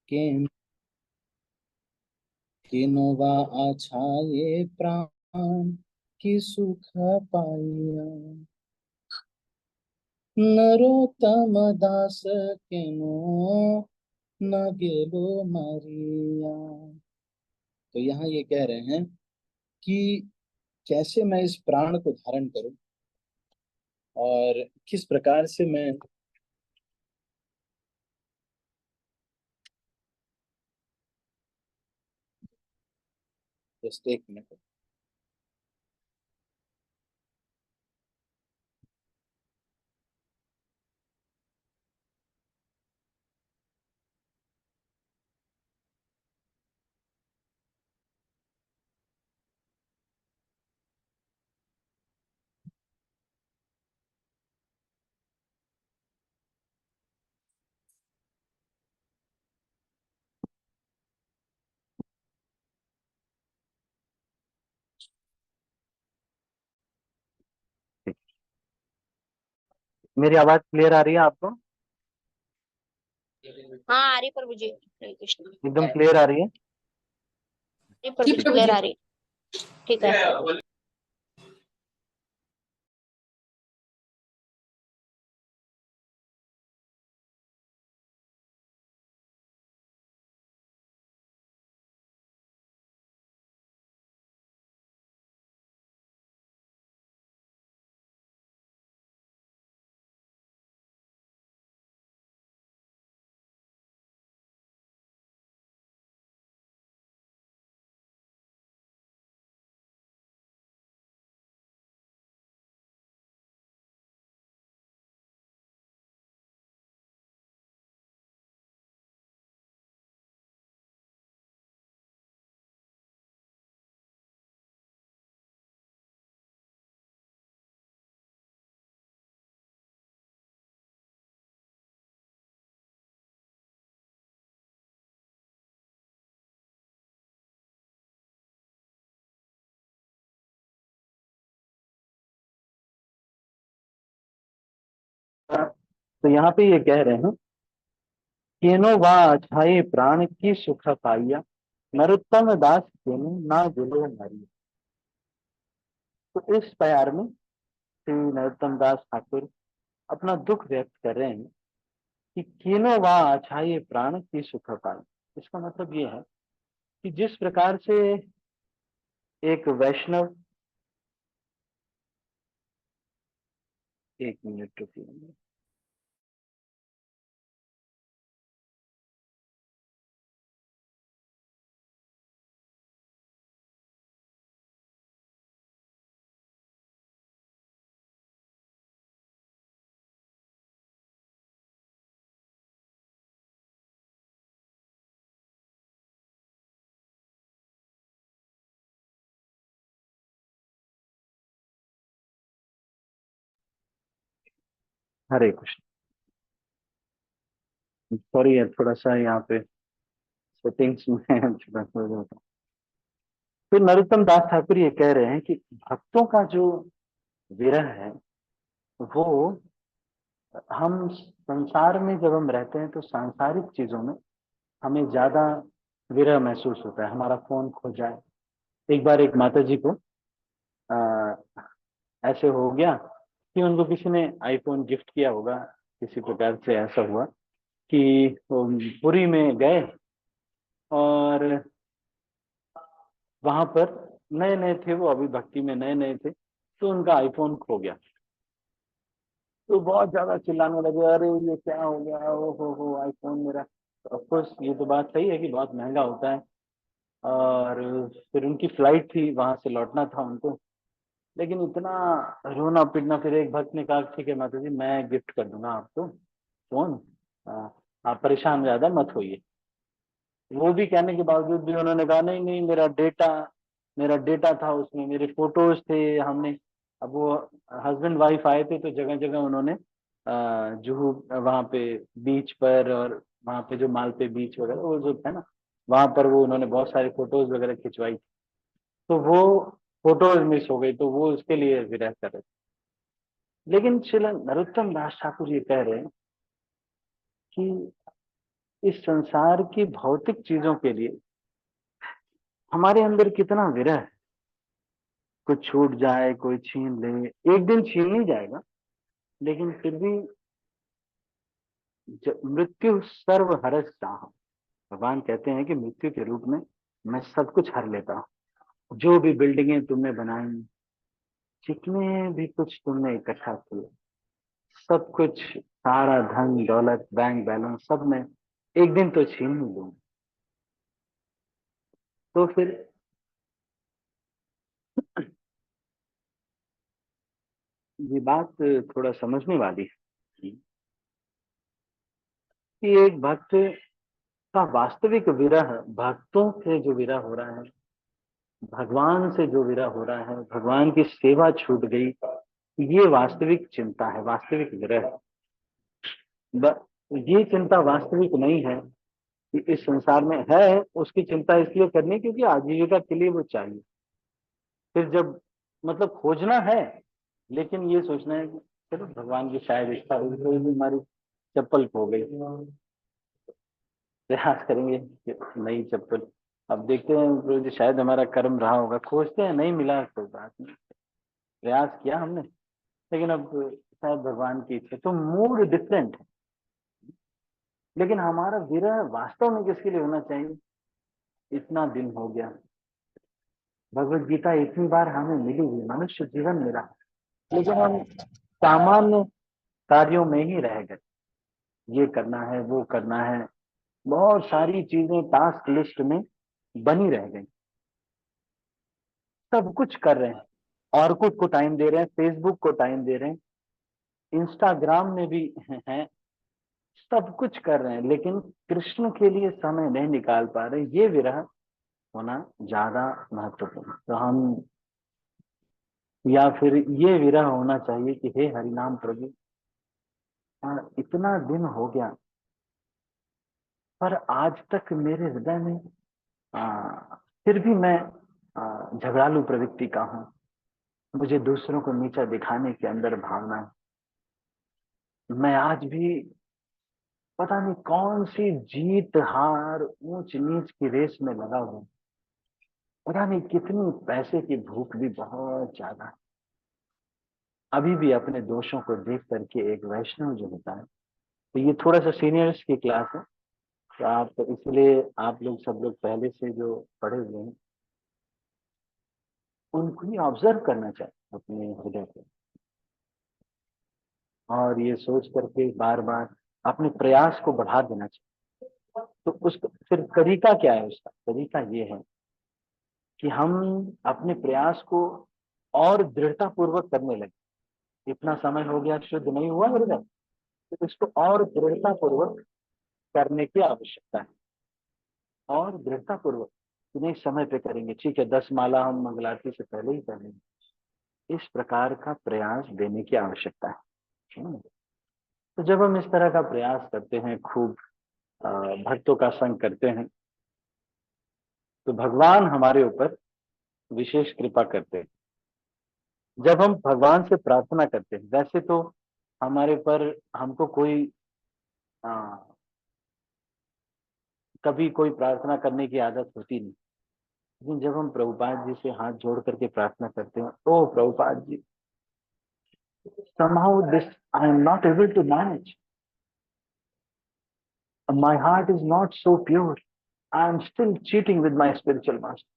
किन किनवा आछाए प्राण की सुख पाइया। नरोत्तम दास किनो न गेलो मरिया। तो यहाँ ये कह रहे हैं कि कैसे मैं इस प्राण को धारण करूं और किस प्रकार से मैं। जस्ट एक मिनट। मेरी आवाज क्लियर आ रही है आपको? हाँ आ रही प्रभु जी, हरे कृष्ण। एकदम क्लियर आ रही है? जी प्रभु जी क्लियर आ रही, ठीक है। तो यहाँ पे ये कह रहे हैं, केनो वा छाये प्राण की सुख पाइया, नरोत्तम दास केनो ना जुलो मरिया। तो इस प्यार में श्री नरोत्तम दास ठाकुर अपना दुख व्यक्त कर रहे हैं कि केनो वा छाये प्राण की सुख पाई। इसका मतलब ये है कि जिस प्रकार से एक वैष्णव, एक मिनट रुकिए। हरे कृष्ण। सॉरी यार, थोड़ा सा यहाँ पे सेटिंग्स में थोड़ा सा हो जाता। तो नरोत्तम दास ठाकुर ये कह रहे हैं कि भक्तों का जो विरह है वो, हम संसार में जब हम रहते हैं तो सांसारिक चीजों में हमें ज्यादा विरह महसूस होता है। हमारा फोन खो जाए, एक बार एक माता जी को आ, ऐसे हो गया कि उनको किसी ने आईफोन गिफ्ट किया होगा, किसी प्रकार से ऐसा हुआ कि वो पुरी में गए और वहां पर नए नए थे, वो अभी भक्ति में नए नए थे, तो उनका आईफोन खो गया। तो बहुत ज्यादा चिल्लाने लगे, अरे ये क्या हो गया, ओ हो आईफोन मेरा। तो ऑफकोर्स ये तो बात सही है कि बहुत महंगा होता है, और फिर उनकी फ्लाइट थी, वहां से लौटना था उनको। लेकिन इतना रोना पीटना, फिर एक भक्त ने कहा ठीक है माता जी मैं गिफ्ट कर दूंगा आपको फोन, आप परेशान ज्यादा मत होइए। वो भी कहने के बावजूद भी उन्होंने कहा नहीं नहीं, मेरा डेटा था उसमें, मेरे फोटोज थे हमने। अब वो हस्बैंड वाइफ आए थे तो जगह जगह उन्होंने जुहू, वहां पे बीच पर, और वहां पे जो मालपे बीच वगैरह वो जो है ना, वहां पर वो उन्होंने बहुत सारे फोटोज वगैरह खिंचवाई। तो वो फोटोज मिस हो गई, तो वो उसके लिए विरह कर रहे थे। लेकिन श्री नरोत्तम दास ठाकुर ये कह रहे हैं कि इस संसार की भौतिक चीजों के लिए हमारे अंदर कितना विरह है। कुछ छूट जाए, कोई छीन ले, एक दिन छीन नहीं जाएगा, लेकिन फिर भी मृत्यु सर्व हरस चाह। भगवान कहते हैं कि मृत्यु के रूप में मैं सब कुछ हर लेता हूँ। जो भी बिल्डिंगें तुमने बनाई, जितने भी कुछ तुमने इकट्ठा किए, सब कुछ, सारा धन दौलत, बैंक बैलेंस, सब मैं एक दिन तो छीन ही लूंगा। तो फिर ये बात थोड़ा समझने वाली है कि एक भक्त का वास्तविक विरह, भक्तों से जो विरह हो रहा है, भगवान से जो विरह हो रहा है, भगवान की सेवा छूट गई, ये वास्तविक चिंता है, वास्तविक विरह है। ये चिंता वास्तविक नहीं है कि इस संसार में है, उसकी चिंता इसलिए करनी क्योंकि आजीविका के लिए वो चाहिए। फिर जब मतलब खोजना है, लेकिन ये सोचना है कि चलो भगवान की शायद इच्छा होगी, तो भी हमारी चप्पल खो गई, प्रयास करेंगे कि नई चप्पल। अब देखते हैं, प्रभु जी शायद हमारा कर्म रहा होगा, खोजते हैं, नहीं मिला, कोई बात नहीं, प्रयास किया हमने, लेकिन अब शायद भगवान की इच्छा। तो मूड डिफरेंट है, लेकिन हमारा विरह वास्तव में किसके लिए होना चाहिए? इतना दिन हो गया, भगवत गीता इतनी बार हमें मिली हुई, मनुष्य जीवन मिला, लेकिन हम सामान्य कार्यों में ही रह गए। ये करना है, वो करना है, बहुत सारी चीजें टास्क लिस्ट में बनी रह गई। सब कुछ कर रहे हैं, ऑर्कुट को टाइम दे रहे हैं, फेसबुक को टाइम दे रहे हैं, इंस्टाग्राम में भी हैं, सब कुछ कर रहे हैं, लेकिन कृष्ण के लिए समय नहीं निकाल पा रहे। ये विरह होना ज्यादा महत्वपूर्ण। तो हम, या फिर ये विरह होना चाहिए कि हे हरिनाम प्रभु, इतना दिन हो गया, पर आज तक मेरे हृदय में फिर भी मैं झगड़ालू प्रवृत्ति का हूँ। मुझे दूसरों को नीचा दिखाने के अंदर भावना है। मैं आज भी पता नहीं कौन सी जीत हार, ऊंच नीच की रेस में लगा हुआ हूँ। पता नहीं कितनी पैसे की भूख भी बहुत ज्यादा है। अभी भी अपने दोषों को देख करके एक वैष्णव जो होता है, तो ये थोड़ा सा सीनियर्स की क्लास है, तो आप इसलिए आप लोग सब लोग पहले से जो पढ़े हुए हैं, उनको ही ऑब्जर्व करना चाहिए अपने हृदय को, और ये सोच करके बार बार अपने प्रयास को बढ़ा देना चाहिए। तो उसका फिर तरीका क्या है? उसका तरीका ये है कि हम अपने प्रयास को और दृढ़ता पूर्वक करने लगे। इतना समय हो गया, शुद्ध नहीं हुआ हृदय, तो इसको और दृढ़ता पूर्वक करने की आवश्यकता है। और दृढ़ता पूर्वक नहीं, समय पे करेंगे, ठीक है, 10 माला हम मंगल आरती से पहले ही कर लेंगे, इस प्रकार का प्रयास देने की आवश्यकता है। तो जब हम इस तरह का प्रयास करते हैं, खूब भक्तों का संग करते हैं, तो भगवान हमारे ऊपर विशेष कृपा करते हैं। जब हम भगवान से प्रार्थना करते हैं, वैसे तो हमारे पर, हमको कोई आ, कभी कोई प्रार्थना करने की आदत होती नहीं, लेकिन जब हम प्रभुपाद जी से हाथ जोड़ करके प्रार्थना करते हैं, ओ Prabhupada ji, somehow this I am not able to manage, my heart is not so pure, I am still cheating with my spiritual master,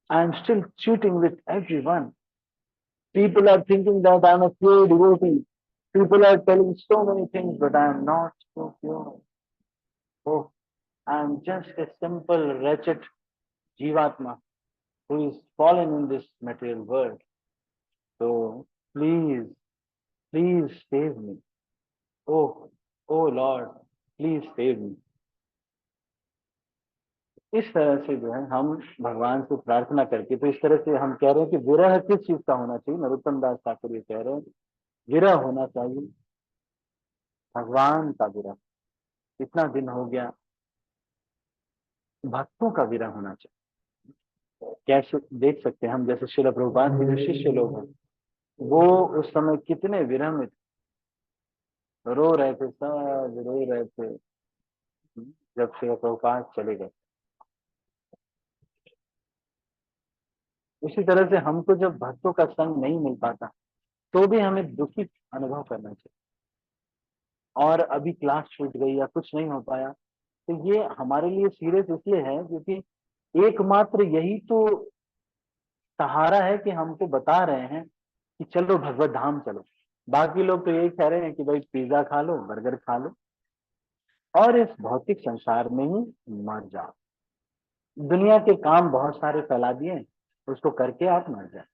I am still cheating with everyone. People are thinking that I am a pure devotee, people are telling so many things, but I am not so pure. Oh, I am just a simple wretched jivatma who is fallen in this material world. So please, please save me. Oh, oh Lord, please save me. इस तरह से जो है हम भगवान से प्रार्थना करके, तो इस तरह से हम कह रहे हैं कि विरह किस चीज का होना चाहिए? नरोत्तम दास ठाकुर ये कह रहे हैं, विरह होना चाहिए भगवान का विरह। इतना दिन हो गया, भक्तों का विरह होना चाहिए। कैसे देख सकते हैं हम, जैसे श्रील प्रभुपाद के जो शिष्य लोग हैं, वो उस समय कितने विरह में थे, रो रहे थे, सब रो रहे थे, जब से प्रभुपाद चले गए। उसी तरह से हमको जब भक्तों का संग नहीं मिल पाता तो भी हमें दुखी अनुभव करना चाहिए। और अभी क्लास छूट गई या कुछ नहीं हो पाया तो ये हमारे लिए सीरियस इसलिए है क्योंकि एकमात्र यही तो सहारा है कि हमको बता रहे हैं कि चलो भगवत धाम चलो। बाकी लोग तो यही कह रहे हैं कि भाई पिज्जा खा लो, बर्गर खा लो और इस भौतिक संसार में ही मर जाओ। दुनिया के काम बहुत सारे फैला दिए, उसको करके आप मर जाए।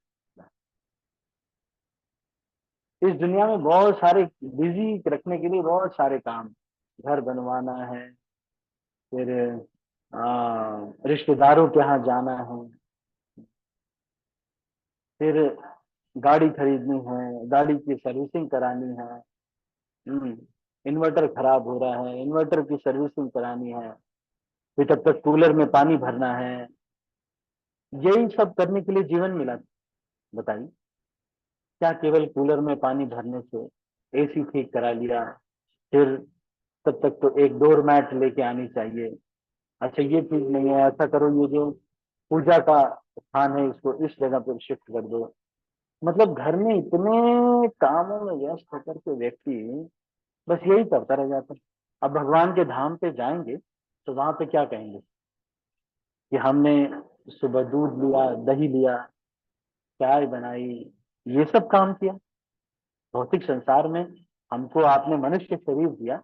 इस दुनिया में बहुत सारे बिजी रखने के लिए बहुत सारे काम, घर बनवाना है, फिर रिश्तेदारों के यहाँ जाना है, फिर गाड़ी खरीदनी है, गाड़ी की सर्विसिंग करानी है, इन्वर्टर खराब हो रहा है, इन्वर्टर की सर्विसिंग करानी है, फिर तब तक कूलर में पानी भरना है। यही सब करने के लिए जीवन मिला, बताइए। क्या केवल कूलर में पानी भरने से, एसी ठीक करा लिया, फिर तब तक तो एक डोर मैट लेके आनी चाहिए। अच्छा ये चीज नहीं है, ऐसा करो, ये जो पूजा का स्थान है इसको इस जगह पर शिफ्ट कर दो। मतलब घर में इतने कामों में व्यस्त होकर के व्यक्ति बस यही करता रह जाता है। अब भगवान के धाम पे जाएंगे तो वहां पे क्या कहेंगे कि हमने सुबह दूध लिया, दही लिया, चाय बनाई, ये सब काम किया। भौतिक संसार में हमको आपने मनुष्य शरीर दिया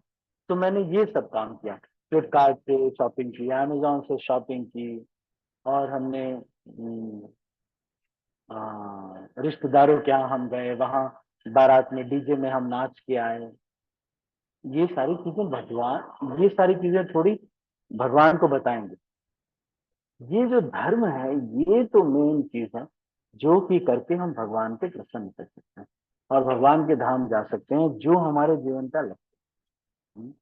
तो मैंने ये सब काम किया। फ्लिपकार्ट से शॉपिंग की, अमेजोन से शॉपिंग की, और हमने रिश्तेदारों के यहाँ हम गए, वहां बारात में डीजे में हम नाच के आए। ये सारी चीजें भगवान, ये सारी चीजें थोड़ी भगवान को बताएंगे। ये जो धर्म है ये तो मेन चीज है जो कि करके हम भगवान पे प्रसन्न कर सकते हैं और भगवान के धाम जा सकते हैं, जो हमारे जीवन का लक्ष्य है।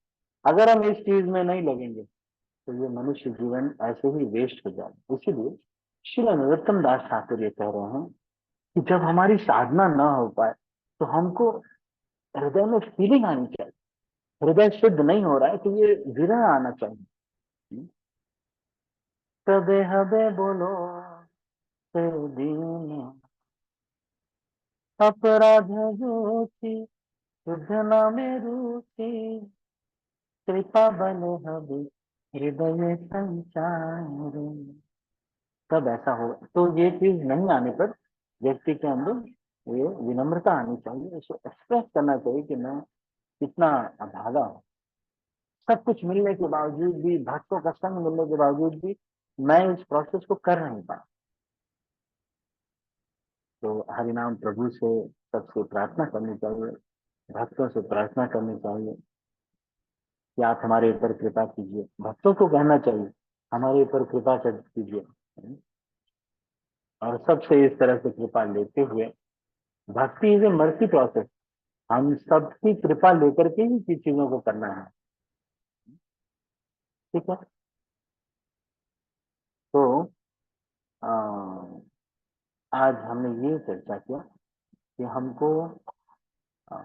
अगर हम इस चीज में नहीं लगेंगे तो ये मनुष्य जीवन ऐसे ही वेस्ट हो जाएगा। इसीलिए श्री नरोत्तम दास ठाकुर ये कह रहे हैं कि जब हमारी साधना ना हो पाए तो हमको हृदय में फीलिंग आनी चाहिए। हृदय शुद्ध नहीं हो रहा है तो ये विरह आना चाहिए। कबे हबे बोलो तेरे दीन अपराध रूचि शुद्ध नामे रुचि कृपा बने हबे हृदय संचार। तब ऐसा हो तो ये चीज नहीं आने पर व्यक्ति के अंदर ये विनम्रता आनी चाहिए, इसको एक्सप्रेस करना चाहिए कि मैं कितना अभागा हूँ। सब कुछ मिलने के बावजूद भी, भक्तों का संग मिलने के बावजूद भी मैं इस प्रोसेस को कर नहीं पा। तो हरिनाम प्रभु से सबसे प्रार्थना करनी चाहिए, भक्तों से प्रार्थना करनी चाहिए कि आप हमारे ऊपर कृपा कीजिए। भक्तों को कहना चाहिए हमारे ऊपर कृपा कीजिए, और सबसे इस तरह से कृपा लेते हुए, भक्ति इज ए मर्सी प्रोसेस, हम सबकी कृपा लेकर के ही चीजों को करना है। ठीक है। तो आ, आज हमने ये चर्चा किया कि हमको आ,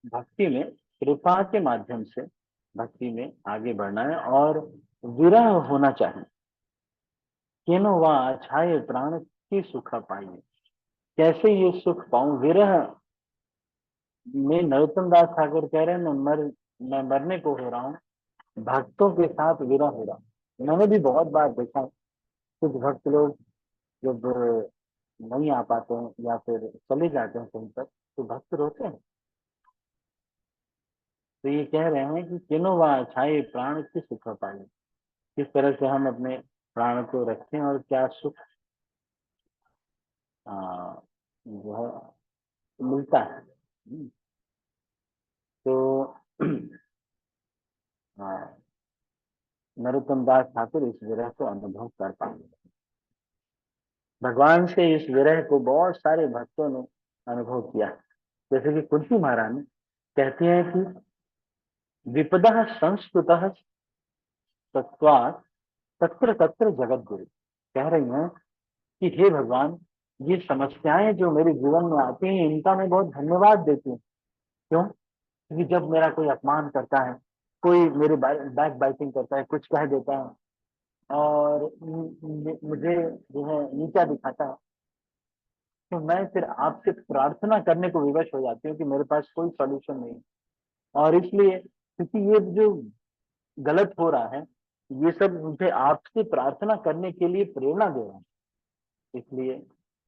भक्ति में कृपा के माध्यम से भक्ति में आगे बढ़ना है और विरह होना चाहिए। केनो वा छाये प्राण की सुख पाइए। कैसे ये सुख पाऊं? विरह में नरोत्तम दास ठाकुर कह रहे हैं मैं मरने को हो रहा हूँ, भक्तों के साथ विरह हो रहा हूँ। मैंने भी बहुत बार देखा कुछ भक्त लोग जब नहीं आ पाते हैं या फिर चले जाते हैं कहीं पर तो भक्त रोते हैं। तो ये कह रहे हैं कि किनो वा छाये प्राण की सुख पाए, किस तरह से हम अपने प्राण को रखें और क्या सुख जो है मिलता है। तो नरोत्तम दास ठाकुर इस विरह को अनुभव कर पाएंगे। भगवान से इस विरह को बहुत सारे भक्तों ने अनुभव किया। जैसे कि कुंती महारानी कहती हैं कि विपदा संस्कृत तत्वात् तत्र तत्र जगत गुरु। कह रही हैं कि हे भगवान, ये समस्याएं जो मेरे जीवन में आती हैं इनका मैं बहुत धन्यवाद देती हूँ। क्यों? क्योंकि जब मेरा कोई अपमान करता है, कोई मेरे बैक बाइटिंग करता है, कुछ कह देता है और मुझे जो है नीचा दिखाता है, तो मैं फिर आपसे प्रार्थना करने को विवश हो जाती हूँ कि मेरे पास कोई सॉल्यूशन नहीं। और इसलिए क्योंकि ये जो गलत हो रहा है, ये सब मुझे आपसे प्रार्थना करने के लिए प्रेरणा दे रहा है। इसलिए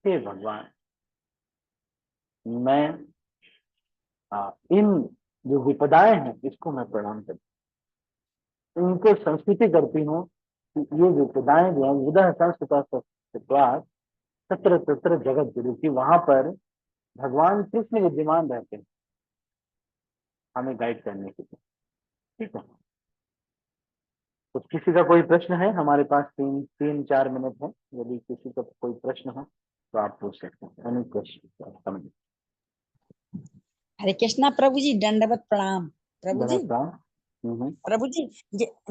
हे भगवान, मैं इन जो विपदाएं हैं इसको मैं प्रणाम करती हूँ, इनको संस्कृति करती हूँ कि ये विपदाएं जो है विदा संस्कृत तत्र तत्र जगत गुरु की, वहां पर भगवान कृष्ण विद्यमान रहते हैं हमें गाइड करने के लिए। ठीक है, तो किसी का कोई प्रश्न है? हमारे पास 3-4 मिनट है, यदि किसी का कोई प्रश्न है तो आप पूछ सकते हैं। Any question? हरे कृष्णा प्रभु जी, दंडवत प्रणाम प्रभु जी। प्रभु जी,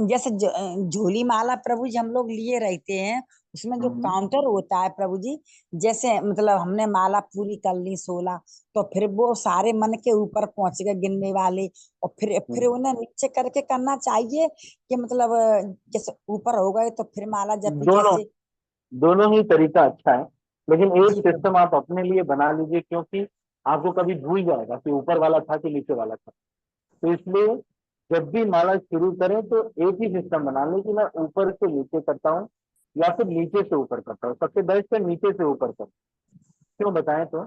जैसे झोली माला प्रभु जी हम लोग लिए रहते हैं, उसमें जो काउंटर होता है प्रभु जी, जैसे मतलब हमने माला पूरी कर ली 16, तो फिर वो सारे मन के ऊपर पहुंच गए गिनने वाले, और फिर उन्हें नीचे करके करना चाहिए कि मतलब जैसे ऊपर हो गए तो फिर माला जपी दोनों कैसे? दोनों ही तरीका अच्छा है, लेकिन एक जी प्रभु। सिस्टम आप अपने लिए बना लीजिए, क्योंकि आपको कभी भूल जाएगा कि ऊपर वाला था कि नीचे वाला था। तो इसलिए जब भी माला शुरू करें तो एक ही सिस्टम बना लें कि मैं ऊपर से नीचे करता हूँ या फिर नीचे से ऊपर करता हूँ। सबसे बेस्ट है नीचे से ऊपर कर। क्यों बताएं? तो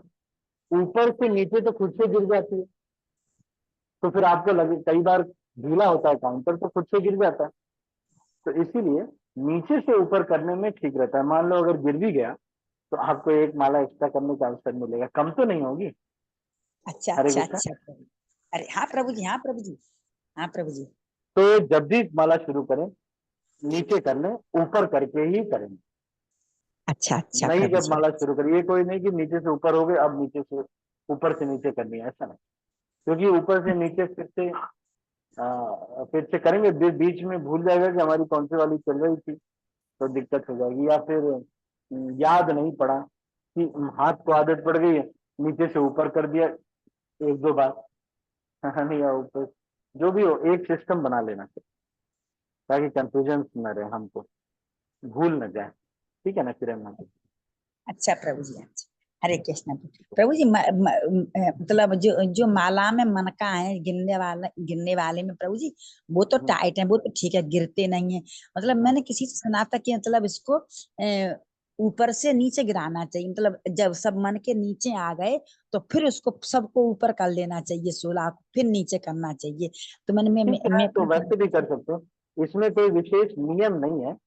ऊपर से नीचे तो खुद से गिर जाती है, तो फिर आपको लगे कई बार ढीला होता है काउंटर तो खुद से गिर जाता है। तो इसीलिए नीचे से ऊपर करने में ठीक रहता है। मान लो अगर गिर भी गया तो आपको एक माला एक्स्ट्रा करने का अवसर मिलेगा, कम तो नहीं होगी। अच्छा हरे अच्छा कृष्णा। अच्छा प्रभु। अरे हाँ प्रभु जी, हाँ प्रभु जी, हाँ प्रभु जी। तो जब भी माला शुरू करें नीचे कर लें, ऊपर करके ही करें। अच्छा अच्छा नहीं, प्रभु जब जी। माला शुरू करिए कोई नहीं कि नीचे से ऊपर हो गए अब नीचे से ऊपर से नीचे करनी है, ऐसा नहीं। क्योंकि ऊपर से नीचे फिर से करेंगे, बीच में भूल जाएगा कि हमारी कौन सी वाली चल रही थी, तो दिक्कत हो जाएगी। या फिर याद नहीं पड़ा कि हाथ को आदत पड़ गई है, नीचे से ऊपर कर दिया 1-2 बार। नहीं, या ऊपर जो भी हो एक सिस्टम बना लेना चाहिए ताकि कंफ्यूजन न रहे, हमको भूल न जाए। ठीक है ना किरण? अच्छा प्रभु जी, अच्छा। हरे कृष्ण प्रभु जी। मतलब जो जो माला में मनका है गिनने वाले में प्रभु जी, वो तो टाइट है, वो तो ठीक है, गिरते नहीं है। मतलब मैंने किसी से सुना था कि मतलब इसको ऊपर से नीचे गिराना चाहिए, मतलब जब सब मन के नीचे आ गए तो फिर उसको सबको ऊपर कर लेना चाहिए, 16 को फिर नीचे करना चाहिए। तो मैंने ठीक है, तो वैसे भी कर सकते हो, इसमें कोई विशेष नियम नहीं है, हाँ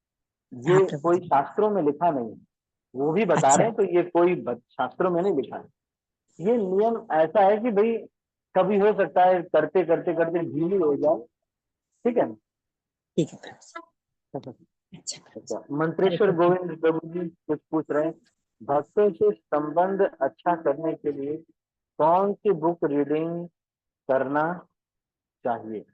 ये प्रभु कोई जी। शास्त्रों में लिखा नहीं है। वो भी बता रहे अच्छा हैं तो ये कोई शास्त्रों में नहीं लिखा है। ये नियम ऐसा है कि भाई कभी हो सकता है करते करते करते ढीली हो जाए। ठीक है ना? ठीक है प्रभु जी। अच्छा प्रभु जी। अच्छा, हरे मंत्रेश्वर कृष्ण। गोविंद प्रभु जी कुछ पूछ रहे हैं, भक्तों से संबंध अच्छा करने के लिए कौन सी बुक रीडिंग करना चाहिए?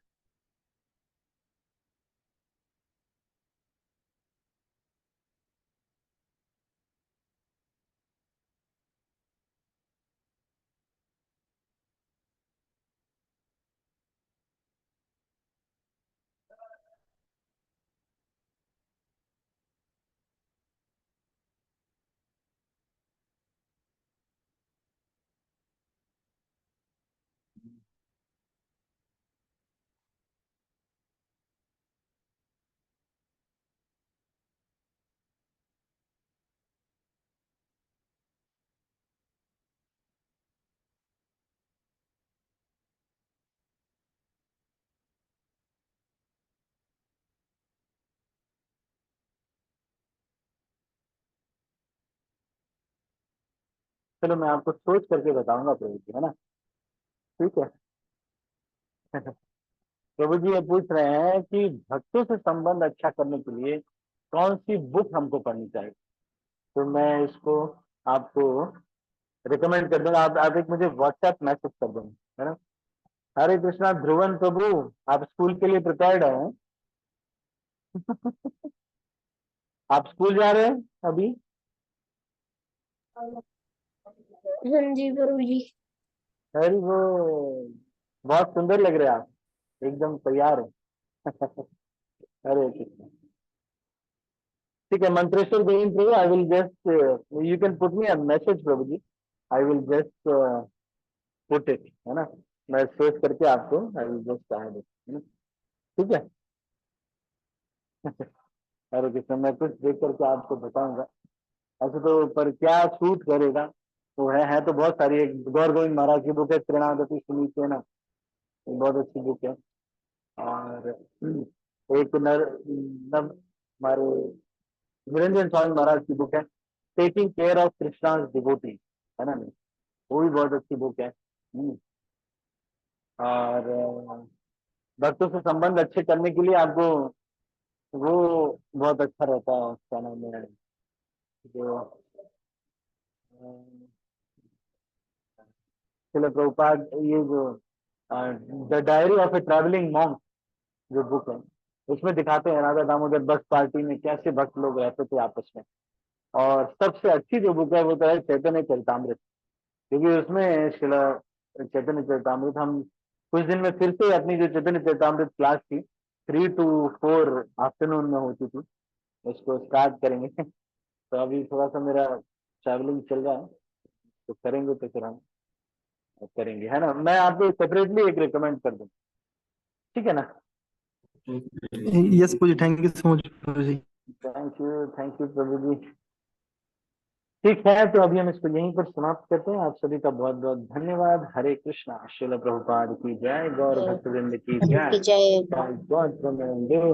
चलो मैं आपको सोच करके बताऊंगा प्रभु जी, है ना? ठीक है। प्रभु जी ये पूछ रहे हैं कि भक्तों से संबंध अच्छा करने के लिए कौन सी बुक हमको पढ़नी चाहिए। तो मैं इसको आपको रिकमेंड कर दूंगा, आप एक मुझे व्हाट्सएप मैसेज कर देंगे, है ना? हरे कृष्णा ध्रुवन प्रभु, आप स्कूल के लिए प्रिपेयर्ड हैं? आप स्कूल जा रहे हैं अभी? हाँ जी प्रभु जी। हरि बोल। बहुत सुंदर लग रहे हैं आप, एकदम तैयार है। हरे कृष्ण। ठीक है, मंत्रेश्वर गोविंद प्रभु, I will just, you can put me a message प्रभु जी, I will just put it, है ना, मैं सेव करके आपको I will just add it, है ना, ठीक है। हरे कृष्ण। मैं कुछ देख करके आपको बताऊंगा, ऐसे तो पर क्या सूट करेगा, वो है तो बहुत सारी। एक गौर गोविंद महाराज की बुक है त्रिणागति सुनीते ना, बहुत अच्छी बुक है। और एक नव हमारे निरंजन स्वामी महाराज की बुक है taking care of Krishna devotee, है ना, वो भी बहुत अच्छी बुक है। और भक्तों से संबंध अच्छे करने के लिए आपको वो बहुत अच्छा रहता है, उसका नाम है जो श्रील प्रभुपाद, ये जो the diary of A travelling monk जो बुक है, उसमें दिखाते हैं राधा दामोदर बस पार्टी में कैसे भक्त लोग रहते थे आपस में। और सबसे अच्छी जो बुक है वो तो है चैतन्य चरितामृत, क्योंकि उसमें श्रील चैतन्य चरितामृत, हम कुछ दिन में फिर से अपनी जो चैतन्य चरितामृत क्लास थी 3 to 4 आफ्टरनून में होती थी, उसको स्टार्ट करेंगे। तो अभी थोड़ा सा मेरा ट्रैवलिंग चल रहा है, तो करेंगे तो फिर हम करेंगे, है ना। मैं आपको सेपरेटली एक रिकमेंड कर दूँ, ठीक है ना। यस प्रभु जी, थैंक यू सो मच प्रभु जी। थैंक यू प्रभु जी। ठीक है, तो अभी हम इसको यहीं पर समाप्त करते हैं। आप सभी का बहुत बहुत धन्यवाद। हरे कृष्णा। श्रील प्रभुपाद की जय, गौर भक्तवृंद की की जय। जय।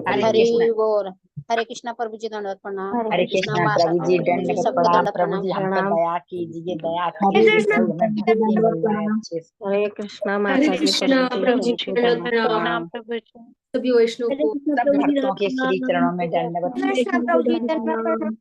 हरे हरि कृष्णा। बोल। हरे कृष्णा प्रभु जी, दंडवत प्रणाम। हरे कृष्णा माता प्रभु जी, जी दंडवत सबको प्रणाम। दंडवत प्रभु जी हम पे प्रणाम। दया कीजिए, दया हरे कीजिए कृष्णा प्रभु, हमें जी भक्ति दंडवत मिल जाए प्रणाम। अच्छे से। हरे कृष्णा हरे माता जी कृष्णा प्रभु जी को दंडवत दंडवत प्रणाम। प्रणाम प्रणाम। प्रभु जी। सभी वैष्णव हरे को कृष्णा सब प्रभु जी भक्तों दंडवत के श्री प्रणाम। चरणों में दंडवत हरे कृष्णा प्रभु जी दंडवत प्रणाम।